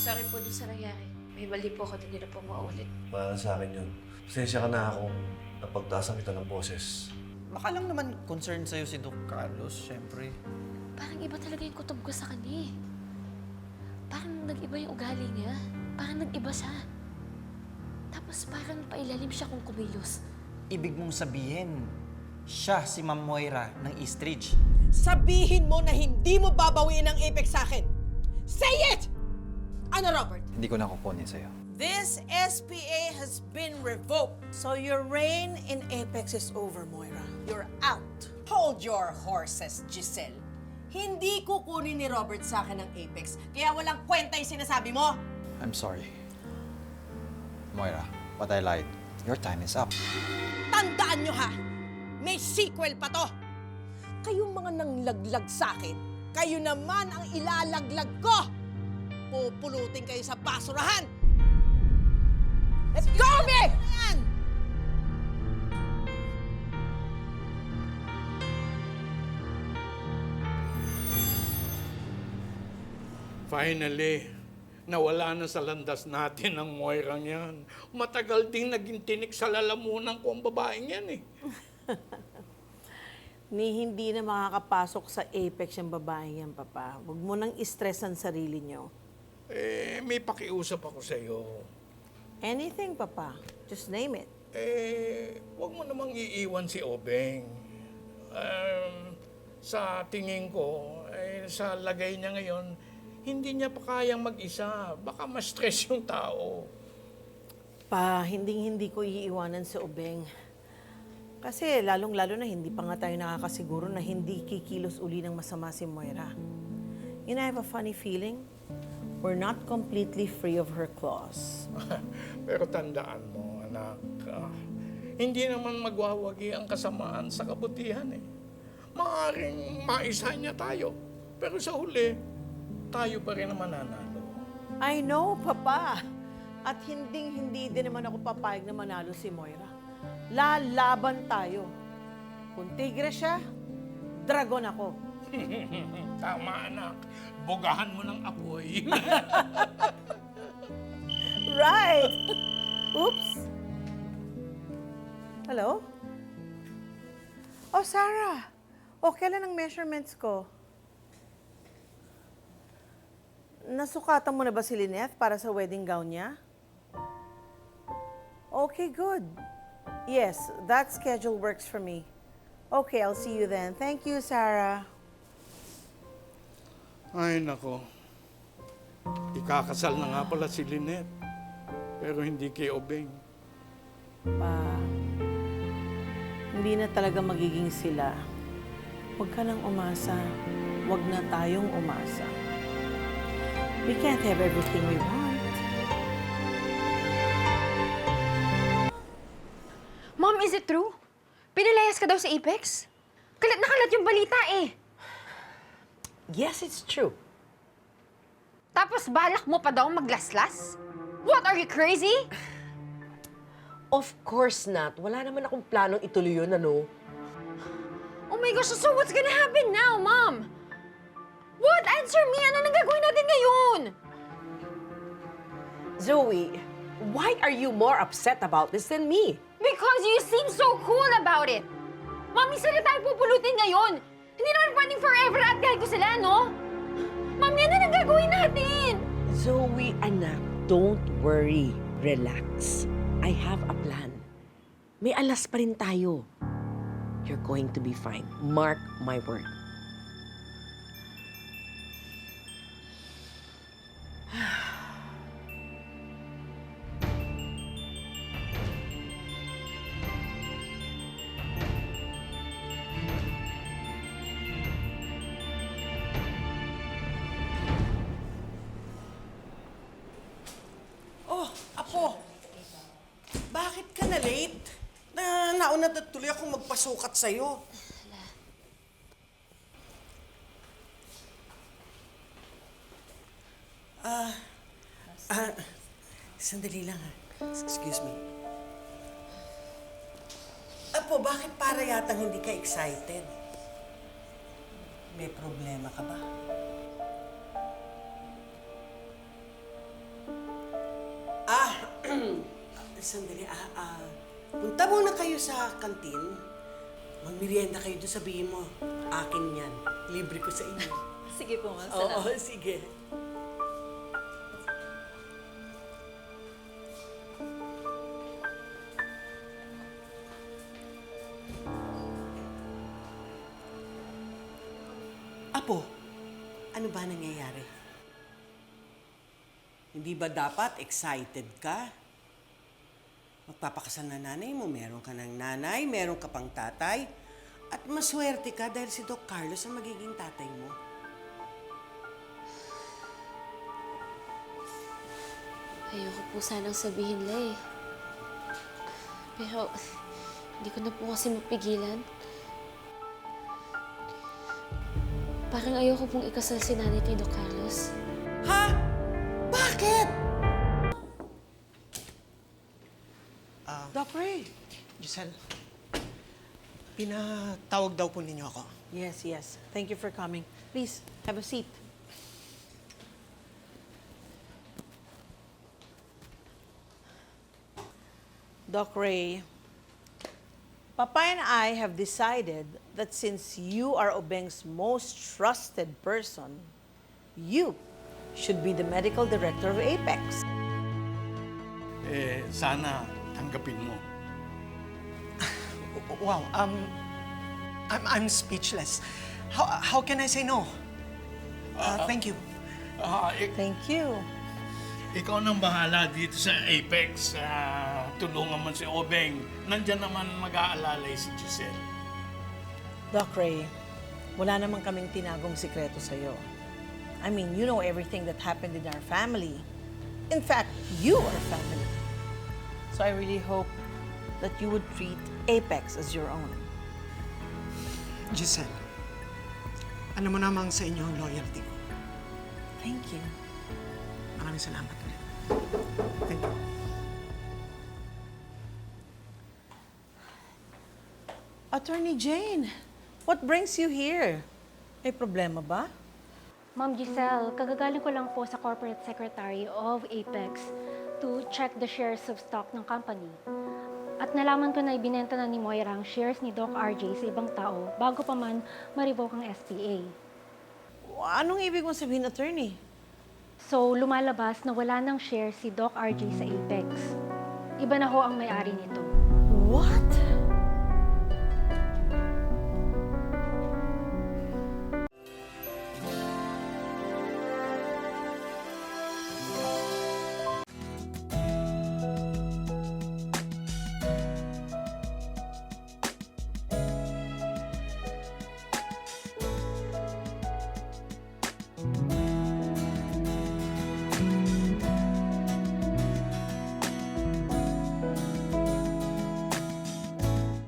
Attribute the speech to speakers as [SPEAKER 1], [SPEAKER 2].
[SPEAKER 1] Sorry po dun sa nangyari. May mali po ako, hindi na po maulit.
[SPEAKER 2] Para sa akin yun. Pasensya ka na kung napagtasan kita ng boses.
[SPEAKER 3] Baka lang naman concern sa'yo si Doc Carlos, syempre.
[SPEAKER 1] Parang iba talaga yung kutob ko sa kanya eh. Parang nag-iba yung ugali niya. Parang nag-iba siya. Tapos parang pailalim siya kung kumilos.
[SPEAKER 3] Ibig mong sabihin, siya si Ma'am Moira ng Eastridge.
[SPEAKER 4] Sabihin mo na hindi mo babawiin ang Apex sa akin. Say it! Ano, Robert?
[SPEAKER 5] Hindi ko na kukunin sa'yo.
[SPEAKER 4] This SPA has been revoked. So your reign in Apex is over, Moira. You're out. Hold your horses, Giselle. Hindi kukunin ni Robert sa akin ang Apex, kaya walang kwenta yung sinasabi mo.
[SPEAKER 5] I'm sorry. Moira, but I lied. Your time is up.
[SPEAKER 4] Tandaan nyo ha, may sequel pa to. Kayong mga nanglaglag sa akin, kayo naman ang ilalaglag ko. Pupulutin kayo sa basurahan. Let's go, me! Yan!
[SPEAKER 6] Finally, nawala na sa landas natin ang Moirang yan. Matagal ding naging tinik sa lalamunan ko ang babaeng yan eh.
[SPEAKER 7] Ni hindi na makakapasok sa Apex yung babaeng yan, Papa. Huwag mo nang stress ang sarili nyo.
[SPEAKER 6] May pakiusap ako sa'yo.
[SPEAKER 7] Anything, Papa. Just name it.
[SPEAKER 6] Huwag mo namang iiwan si Obeng. Sa tingin ko, sa lagay niya ngayon, hindi niya pa kayang mag-isa. Baka ma-stress yung tao.
[SPEAKER 7] Pa, hindi ko iiwanan si Obeng. Kasi lalong-lalo na hindi pa nga tayo nakakasiguro na hindi kikilos uli ng masama si Moira. You know, I have a funny feeling. We're not completely free of her claws.
[SPEAKER 6] Pero tandaan mo, anak, hindi naman magwawagi ang kasamaan sa kabutihan eh. Maaaring maisa niya tayo. Pero sa huli, tayo pa rin ang mananalo.
[SPEAKER 7] I know, Papa. At hindi din naman ako papayag na manalo si Moira. Lalaban tayo. Kung tigre siya, dragon ako.
[SPEAKER 6] Tama, anak. Bugahan mo ng apoy.
[SPEAKER 7] Right! Oops! Hello? Oh, Sarah. Oh, kailan ang measurements ko? Nasukatan mo na ba si Lynette para sa wedding gown niya? Okay, good. Yes, that schedule works for me. Okay, I'll see you then. Thank you, Sarah.
[SPEAKER 6] Ay, nako. Ikakasal na nga pala si Lynette. Pero hindi kay Obeng.
[SPEAKER 7] Pa, hindi na talaga magiging sila. Huwag ka nang umasa. Huwag na tayong umasa. We can't have everything we want.
[SPEAKER 1] Mom, is it true? Pinalayas ka daw sa Apex? Kalat na kalat yung balita eh.
[SPEAKER 4] Yes, it's true.
[SPEAKER 1] Tapos balak mo pa daw maglaslas? What, are you crazy?
[SPEAKER 4] Of course not. Wala naman akong planong ituloy yun, ano?
[SPEAKER 1] Oh my gosh, so what's gonna happen now, Mom? What? Answer me! Ano nang gagawin natin ngayon?
[SPEAKER 4] Zoe, why are you more upset about this than me?
[SPEAKER 1] Because you seem so cool about it. Mom, isa na tayo pupulutin ngayon. Hindi naman pwedeng forever at kahit ko sila, no? Mom, yan na nang gagawin natin.
[SPEAKER 8] Zoe, anak, don't worry. Relax. I have a plan. May alas pa rin tayo. You're going to be fine. Mark my word.
[SPEAKER 4] Oh, Apo! Bakit ka na late? Nauna na tuloy akong magpasukat sa'yo. Sandali lang ha. Excuse me. Apo, bakit para yatang hindi ka excited? May problema ka ba?
[SPEAKER 9] sandali. Punta muna kayo sa kantin. Magmerienda kayo doon, sabihin mo. Akin yan. Libre ko sa inyo.
[SPEAKER 10] Sige po, ma'am.
[SPEAKER 9] Oo, sige. Apo, ano ba nangyayari? Hindi ba dapat excited ka? Magpapakasal na nanay mo, meron ka ng nanay, meron ka pang tatay, at maswerte ka dahil si Doc Carlos ang magiging tatay mo.
[SPEAKER 1] Ayoko po sanang sabihin la eh. Pero hindi ko na po kasi mapigilan. Parang ayoko pong ikasal si nanay ni Doc Carlos.
[SPEAKER 9] Ha? Bakit?
[SPEAKER 11] Doc Ray. Giselle, pinatawag daw po ninyo ako.
[SPEAKER 7] Yes, yes. Thank you for coming. Please, have a seat. Doc Ray, Papa and I have decided that since you are Obeng's most trusted person, you should be the medical director of Apex.
[SPEAKER 6] Sana tanggapin mo.
[SPEAKER 11] Wow, I'm speechless. How can I say no? Thank you.
[SPEAKER 7] Thank you.
[SPEAKER 6] Ikaw nang bahala dito sa Apex. Tulungan mo si Obeng. Nandyan naman mag-aalalay si Giselle.
[SPEAKER 7] Doc Ray, wala naman kaming tinagong sikreto sa'yo. I mean, you know everything that happened in our family. In fact, you are family. So I really hope that you would treat Apex as your own.
[SPEAKER 11] Giselle, ano mo namang sa inyo ang loyalty ko.
[SPEAKER 7] Thank you.
[SPEAKER 11] Maraming salamat ulit. Thank you.
[SPEAKER 7] Attorney Jane, what brings you here? May problema ba?
[SPEAKER 10] Ma'am Giselle, kagagaling ko lang po sa corporate secretary of Apex to check the shares of stock ng company. At nalaman ko na ibinenta na ni Moira ang shares ni Doc RJ sa ibang tao bago pa man ma-revoke ang SPA.
[SPEAKER 7] Anong ibig mong sabihin, attorney?
[SPEAKER 10] So, lumalabas na wala ng shares si Doc RJ sa Apex. Iba na ho ang may-ari nito.